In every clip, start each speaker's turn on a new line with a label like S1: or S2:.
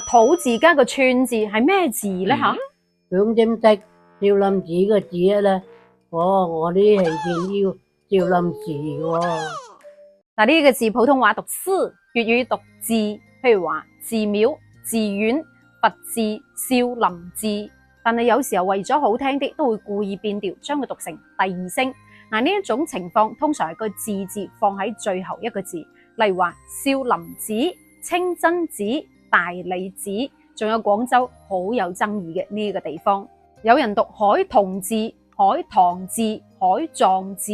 S1: 土字加個串字係咩字咧吓？
S2: 想知唔知少林寺個字咧？我啲係見要少林寺喎。
S1: 嗱，呢個字普通話讀寺，粵語讀寺，譬如話寺廟、寺院、佛寺、少林寺。但係有時候為咗好聽啲，都會故意變調，將佢讀成第二聲。嗱，呢一種情況通常係個字字放喺最後一個字，例如話少林寺、清真寺、大理寺，仲有廣州好有爭議嘅呢個地方，有人讀海桐寺、海棠寺、海藏寺，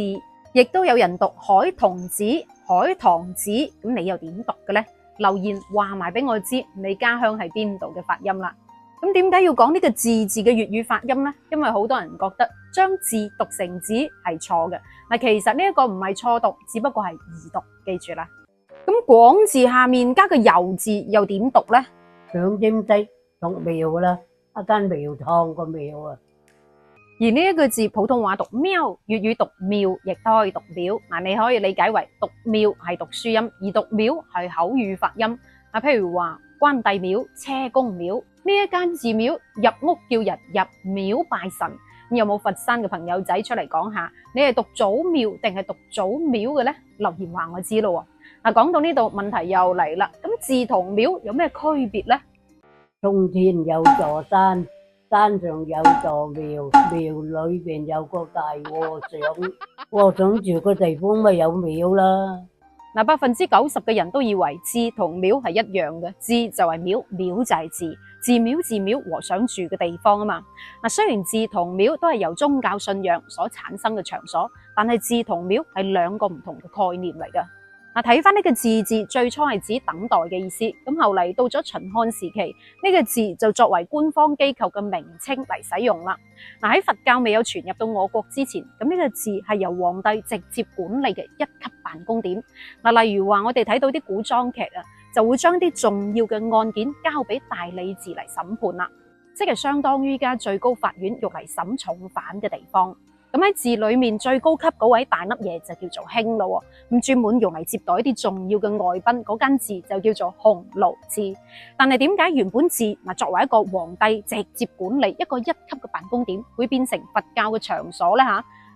S1: 亦都有人讀海桐寺、海棠寺。咁你又點讀嘅呢？留言話埋俾我知，你家鄉係邊度嘅發音啦。咁點解要講呢個字字嘅粵語發音呢？因為好多人覺得將字讀成字係錯嘅。嗱，其實呢一個唔係錯讀，只不過係異讀，記住啦。咁廣字下面加個遊字又點讀呢？
S2: 想知唔知讀廟啦，一間廟堂個廟啊。
S1: 而呢一個字普通話讀喵，粵語讀廟，亦都可以讀廟。嗱，你可以理解為讀廟係讀書音，而讀廟係口語發音。嗱，譬如話關帝廟、車公廟呢一間寺廟，入屋叫人入廟拜神。有冇佛山嘅朋友仔出嚟講下，你係讀祖廟定係讀祖廟嘅呢？留言話我知咯。嗱，講到呢度問題又嚟啦，咁寺同廟有咩區別呢？
S2: 中天有座山，山上有座廟，廟裏邊有個大和尚，和尚住個地方咪有廟啦。
S1: 嗱，90%嘅人都以為寺同廟係一樣嘅，寺就係廟，廟就係寺，寺廟和尚住嘅地方啊嘛。嗱，雖然寺同廟都係由宗教信仰所產生嘅場所，但係寺同廟係兩個唔同嘅概念嚟㗎。嗱，睇翻呢個字字，最初係指等待嘅意思，咁後嚟到咗秦漢時期，呢個字就作為官方機構嘅名稱嚟使用啦。嗱，喺佛教未有傳入到我國之前，咁呢個字係由皇帝直接管理嘅一級辦公點。嗱，例如話我哋睇到啲古裝劇啊，就會將啲重要嘅案件交俾大理寺嚟審判啦，即係相當於依家最高法院用嚟審重犯嘅地方。咁喺寺裏面最高級嗰位大粒嘢就叫做卿咯，咁專門用嚟接待一啲重要嘅外賓嗰間寺就叫做鴻臚寺。但係點解原本寺作為一個皇帝直接管理一個一級嘅辦公點，會變成佛教嘅場所呢？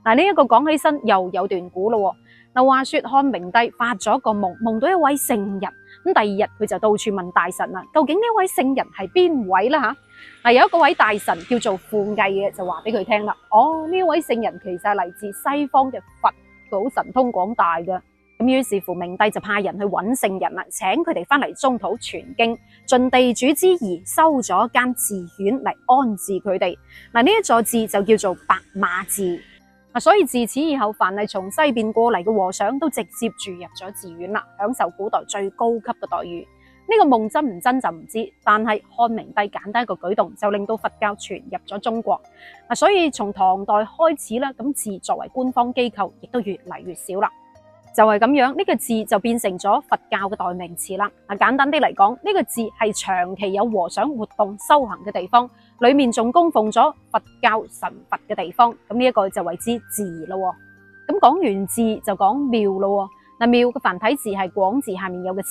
S1: 嗱，呢一個講起身又有段古咯。嗱，話說漢明帝發咗個夢，夢到一位聖人，咁第二日佢就到處問大臣啦，究竟呢位聖人係邊位啦？嗱，有一個位大臣叫做傅毅嘅，就話俾佢聽啦。哦，呢位聖人其實係嚟自西方嘅佛，佢好神通廣大嘅。咁於是乎明帝就派人去揾聖人啦，請佢哋翻嚟中土傳經，盡地主之誼，收咗一間寺院嚟安置佢哋。嗱，呢一座寺就叫做白馬寺。所以自此以後，凡係從西邊過嚟嘅和尚都直接住入咗寺院啦，享受古代最高級嘅待遇。呢個夢真唔真就唔知，但係漢明帝簡單一個舉動就令到佛教傳入咗中國。所以從唐代開始啦，咁寺作為官方機構亦都越嚟越少啦。就係咁樣，呢個寺就變成咗佛教嘅代名詞啦。簡單啲嚟講，呢個寺係長期有和尚活動修行嘅地方，裏面仲供奉咗佛教神佛嘅地方。咁呢一個就為之寺咯。咁講完寺就講廟咯。嗱，廟嘅繁體字係廣字下面有個朝，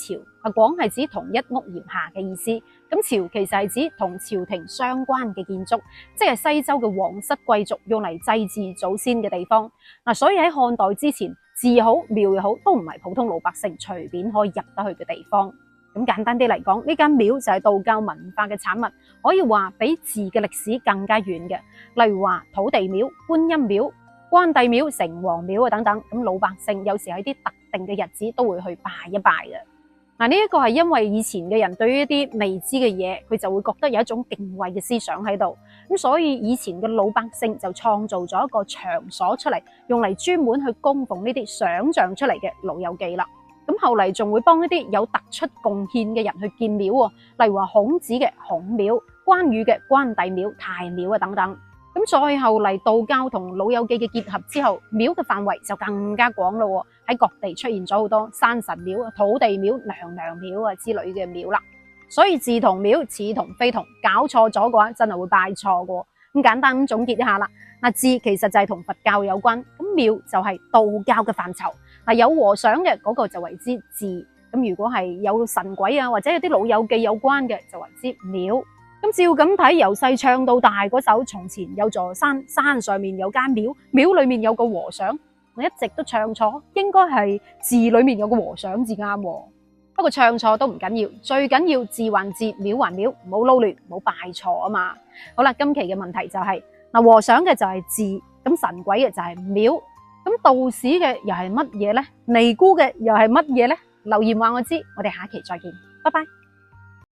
S1: 廣係指同一屋檐下嘅意思。咁朝其實係指同朝廷相關嘅建築，即係西周嘅皇室貴族用嚟祭祀祖先嘅地方。所以喺漢代之前，寺又好廟又好，都唔係普通老百姓隨便可以入得去嘅地方。咁簡單啲嚟講，呢間廟就係道教文化嘅產物，可以話比寺嘅歷史更加遠嘅。例如話土地廟、觀音廟、關帝廟、城隍廟等等。咁老百姓有時喺啲特定嘅日子都會去拜一拜嘅。呢一個係因為以前嘅人對於一啲未知嘅嘢，佢就會覺得有一種敬畏嘅思想喺度，咁所以以前嘅老百姓就創造咗一個場所出嚟，用嚟專門去供奉呢啲想象出嚟嘅老友記啦。咁後嚟仲會幫一啲有突出貢獻嘅人去建廟，例如話孔子嘅孔廟、關羽嘅關帝廟、太廟等等。咁再後嚟道教同老友記嘅結合之後，廟嘅範圍就更加廣咯，喺各地出現咗好多山神廟、土地廟、娘娘廟之類嘅廟啦。所以寺同廟似同非同，搞錯咗嘅話真係會拜錯嘅。咁簡單咁總結一下啦，寺其實就係同佛教有關，咁廟就係道教嘅範疇。有和尚嘅嗰個就為之寺，咁如果係有神鬼啊，或者有啲老友記有關嘅，就為之廟。咁照咁睇，由細唱到大嗰首《從前有座山，山上面有間廟，廟裏面有個和尚》，我一直都唱錯，應該係字裏面有個和尚至啱喎。不過唱錯都唔緊要，最緊要字還字，廟還廟，唔好撈亂，唔好拜錯啊嘛。好啦，今期嘅問題就係嗱，和尚嘅就係字，咁神鬼嘅就係廟，咁道士嘅又係乜嘢呢？尼姑嘅又係乜嘢呢？留言話我知，我哋下期再見，拜拜。